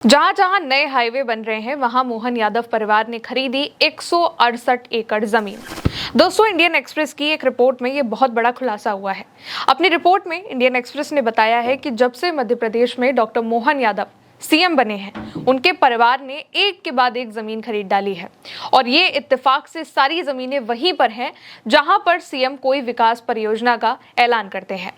जहां जहां नए हाईवे बन रहे हैं वहां मोहन यादव परिवार ने खरीदी 168 एकड़ जमीन। दोस्तों, इंडियन एक्सप्रेस की एक रिपोर्ट में ये बहुत बड़ा खुलासा हुआ है। अपनी रिपोर्ट में इंडियन एक्सप्रेस ने बताया है कि जब से मध्य प्रदेश में डॉक्टर मोहन यादव सीएम बने हैं, उनके परिवार ने एक के बाद एक जमीन खरीद डाली है और ये इत्तेफाक से सारी जमीनें वहीं पर हैं जहां पर सीएम कोई विकास परियोजना का ऐलान करते हैं।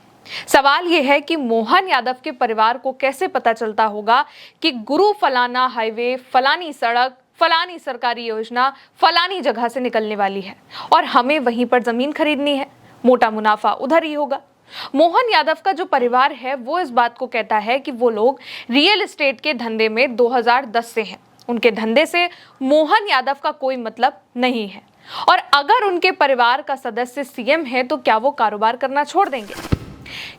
सवाल यह है कि मोहन यादव के परिवार को कैसे पता चलता होगा कि गुरु फलाना हाईवे, फलानी सड़क, फलानी सरकारी योजना फलानी जगह से निकलने वाली है और हमें वहीं पर जमीन खरीदनी है। मोटा मुनाफा उधर ही होगा। मोहन यादव का जो परिवार है वो इस बात को कहता है कि वो लोग रियल एस्टेट के धंधे में 2010 से हैं। उनके धंधे से मोहन यादव का कोई मतलब नहीं है और अगर उनके परिवार का सदस्य सीएम है तो क्या वो कारोबार करना छोड़ देंगे?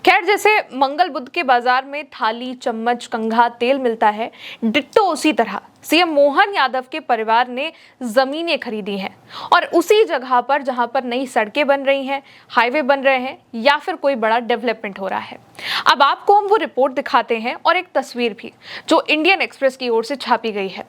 खैर, जैसे मंगल बुध के बाजार में थाली, चम्मच, कंघा, तेल मिलता है, डिट्टो उसी तरह सीएम मोहन यादव के परिवार ने जमीनें खरीदी हैं और उसी जगह पर जहां पर नई सड़कें बन रही हैं, हाईवे बन रहे हैं या फिर कोई बड़ा डेवलपमेंट हो रहा है। अब आपको हम वो रिपोर्ट दिखाते हैं और एक तस्वीर भी जो इंडियन एक्सप्रेस की ओर से छापी गई है।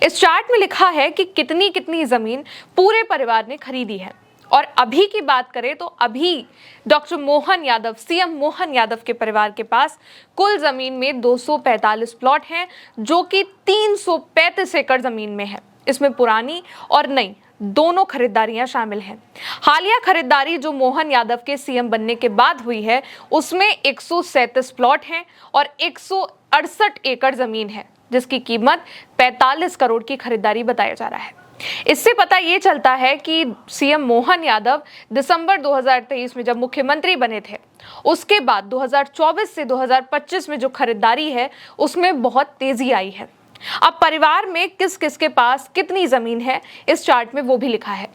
इस चार्ट में लिखा है कि कितनी कितनी जमीन पूरे परिवार ने खरीदी है और अभी की बात करें तो अभी डॉक्टर मोहन यादव, सीएम मोहन यादव के परिवार के पास कुल जमीन में 245 प्लॉट हैं जो कि 335 एकड़ जमीन में है। इसमें पुरानी और नई दोनों खरीदारियां शामिल हैं। हालिया खरीदारी जो मोहन यादव के सीएम बनने के बाद हुई है उसमें 137 प्लॉट हैं और 168 एकड़ जमीन है जिसकी कीमत 45 करोड़ की खरीदारी बताया जा रहा है। इससे पता ये चलता है कि सीएम मोहन यादव दिसंबर 2023 में जब मुख्यमंत्री बने थे, उसके बाद 2024 से 2025 में जो खरीदारी है उसमें बहुत तेजी आई है। अब परिवार में किस किस के पास कितनी जमीन है इस चार्ट में वो भी लिखा है।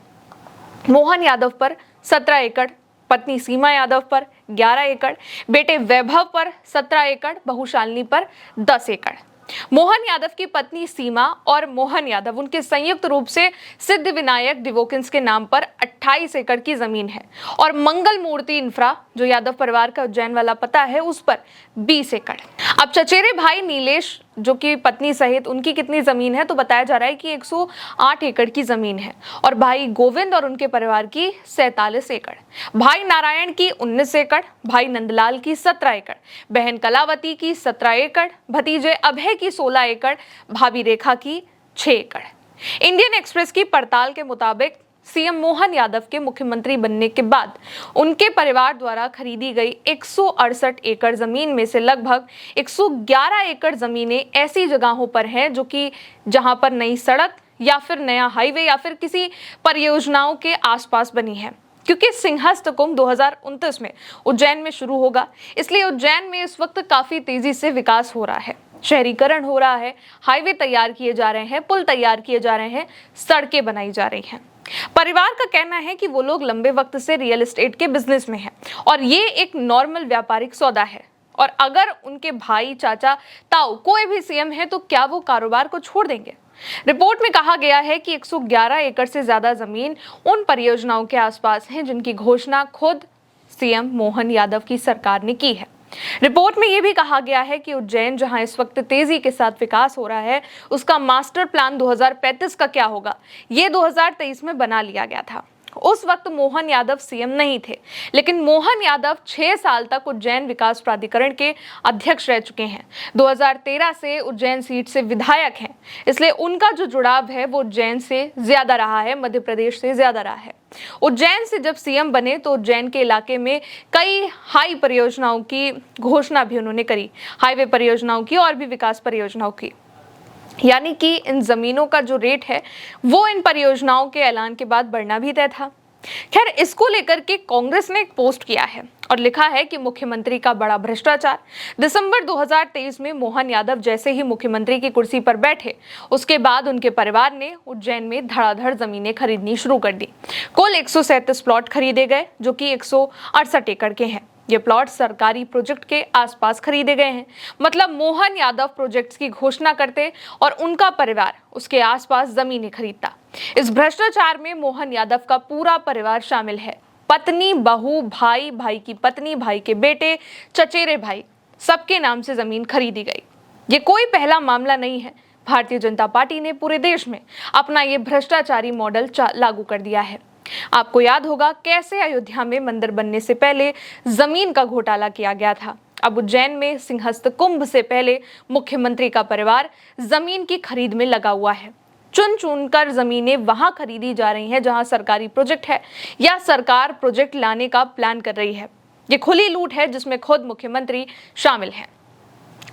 मोहन यादव पर 17 एकड़, पत्नी सीमा यादव पर 11 एकड़, बेटे वैभव पर 17 एकड़, बहू शालिनी पर 10 एकड़। मोहन यादव की पत्नी सीमा और मोहन यादव उनके संयुक्त रूप से सिद्ध विनायक डिवोकिंस के नाम पर 28 एकड़ की जमीन है और मंगल मूर्ति इंफ्रा जो यादव परिवार का उज्जैन वाला पता है उस पर 20 एकड़। अब चचेरे भाई नीलेश जो कि पत्नी सहित उनकी कितनी जमीन है तो बताया जा रहा है कि 108 एकड़ की जमीन है और भाई गोविंद और उनके परिवार की 47 एकड़, भाई नारायण की 19 एकड़, भाई नंदलाल की 17 एकड़, बहन कलावती की 17 एकड़, भतीजे अभय की 16 एकड़, भाभी रेखा की 6 एकड़। इंडियन एक्सप्रेस की पड़ताल के मुताबिक सीएम मोहन यादव के मुख्यमंत्री बनने के बाद उनके परिवार द्वारा खरीदी गई 168 एकड़ जमीन में से लगभग 111 एकड़ जमीनें ऐसी जगहों पर हैं जो कि जहां पर नई सड़क या फिर नया हाईवे या फिर किसी परियोजनाओं के आसपास बनी है। क्योंकि सिंहस्थ कुंभ 2029 में उज्जैन में शुरू होगा, इसलिए उज्जैन में इस वक्त काफी तेजी से विकास हो रहा है, शहरीकरण हो रहा है, हाईवे तैयार किए जा रहे हैं, पुल तैयार किए जा रहे हैं, सड़कें बनाई जा रही हैं। परिवार का कहना है कि वो लोग लंबे वक्त से रियल एस्टेट के बिजनेस में हैं और ये एक नॉर्मल व्यापारिक सौदा है और अगर उनके भाई, चाचा, ताऊ कोई भी सीएम है तो क्या वो कारोबार को छोड़ देंगे? रिपोर्ट में कहा गया है कि 111 एकड़ से ज्यादा जमीन उन परियोजनाओं के आसपास है जिनकी घोषणा खुद सीएम मोहन यादव की सरकार ने की है। रिपोर्ट में यह भी कहा गया है कि उज्जैन जहां इस वक्त तेजी के साथ विकास हो रहा है उसका मास्टर प्लान 2035 का क्या होगा ये 2023 में बना लिया गया था। उस वक्त मोहन यादव सीएम नहीं थे, लेकिन मोहन यादव 6 साल तक उज्जैन विकास प्राधिकरण के अध्यक्ष रह चुके हैं। 2013 से उज्जैन सीट से विधायक हैं, इसलिए उनका जो जुड़ाव है वो उज्जैन से ज्यादा रहा है, मध्य प्रदेश से ज्यादा रहा है। उज्जैन से जब सीएम बने तो उज्जैन के इलाके में कई हाई परियोजनाओं की घोषणा भी उन्होंने करी, हाईवे परियोजनाओं की और भी विकास परियोजनाओं की। यानी कि इन जमीनों का जो रेट है वो इन परियोजनाओं के ऐलान के बाद बढ़ना भी तय था। खैर, इसको लेकर के कांग्रेस ने एक पोस्ट किया है और लिखा है कि मुख्यमंत्री का बड़ा भ्रष्टाचार। दिसंबर 2023 में मोहन यादव जैसे ही मुख्यमंत्री की कुर्सी पर बैठे उसके बाद उनके परिवार ने उज्जैन में धड़ाधड़ जमीनें खरीदनी शुरू कर दी। कुल 137 प्लॉट खरीदे गए जो कि 168 एकड़ के हैं। ये प्लॉट सरकारी प्रोजेक्ट के आसपास खरीदे गए हैं। मतलब मोहन यादव प्रोजेक्ट्स की घोषणा करते और उनका परिवार उसके आसपास जमीनें खरीदता। इस भ्रष्टाचार में मोहन यादव का पूरा परिवार शामिल है। पत्नी, बहू, भाई, भाई की पत्नी, भाई के बेटे, चचेरे भाई, सबके नाम से जमीन खरीदी गई। ये कोई पहला मामला नहीं है। भारतीय जनता पार्टी ने पूरे देश में अपना ये भ्रष्टाचारी मॉडल लागू कर दिया है। आपको याद होगा कैसे अयोध्या में मंदिर बनने से पहले जमीन का घोटाला किया गया था। अब उज्जैन में सिंहस्थ कुंभ से पहले मुख्यमंत्री का परिवार जमीन की खरीद में लगा हुआ है। चुन चुनकर जमीनें वहां खरीदी जा रही हैं जहां सरकारी प्रोजेक्ट है या सरकार प्रोजेक्ट लाने का प्लान कर रही है। ये खुली लूट है जिसमें खुद मुख्यमंत्री शामिल हैं।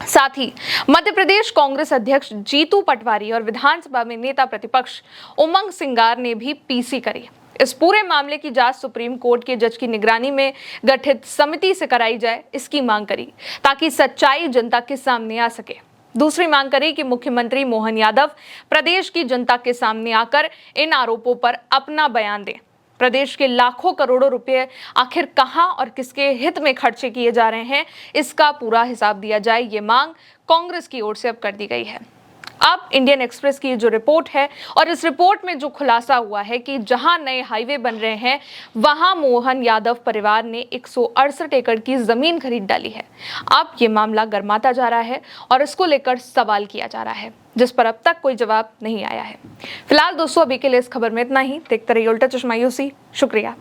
साथ ही मध्य प्रदेश कांग्रेस अध्यक्ष जीतू पटवारी और विधानसभा में नेता प्रतिपक्ष उमंग सिंगार ने भी पीसी करी। इस पूरे मामले की जांच सुप्रीम कोर्ट के जज की निगरानी में गठित समिति से कराई जाए, इसकी मांग करी ताकि सच्चाई जनता के सामने आ सके। दूसरी मांग करी कि मुख्यमंत्री मोहन यादव प्रदेश की जनता के सामने आकर इन आरोपों पर अपना बयान दें। प्रदेश के लाखों करोड़ों रुपए आखिर कहां और किसके हित में खर्चे किए जा रहे हैं, इसका पूरा हिसाब दिया जाए। ये मांग कांग्रेस की ओर से अब कर दी गई है। अब इंडियन एक्सप्रेस की जो रिपोर्ट है और इस रिपोर्ट में जो खुलासा हुआ है कि जहां नए हाईवे बन रहे हैं वहां मोहन यादव परिवार ने 168 एकड़ की जमीन खरीद डाली है। अब ये मामला गर्माता जा रहा है और इसको लेकर सवाल किया जा रहा है, जिस पर अब तक कोई जवाब नहीं आया है। फिलहाल दोस्तों अभी के लिए इस खबर में इतना ही। देखते रहिए उल्टा चश्मा यूसी। शुक्रिया।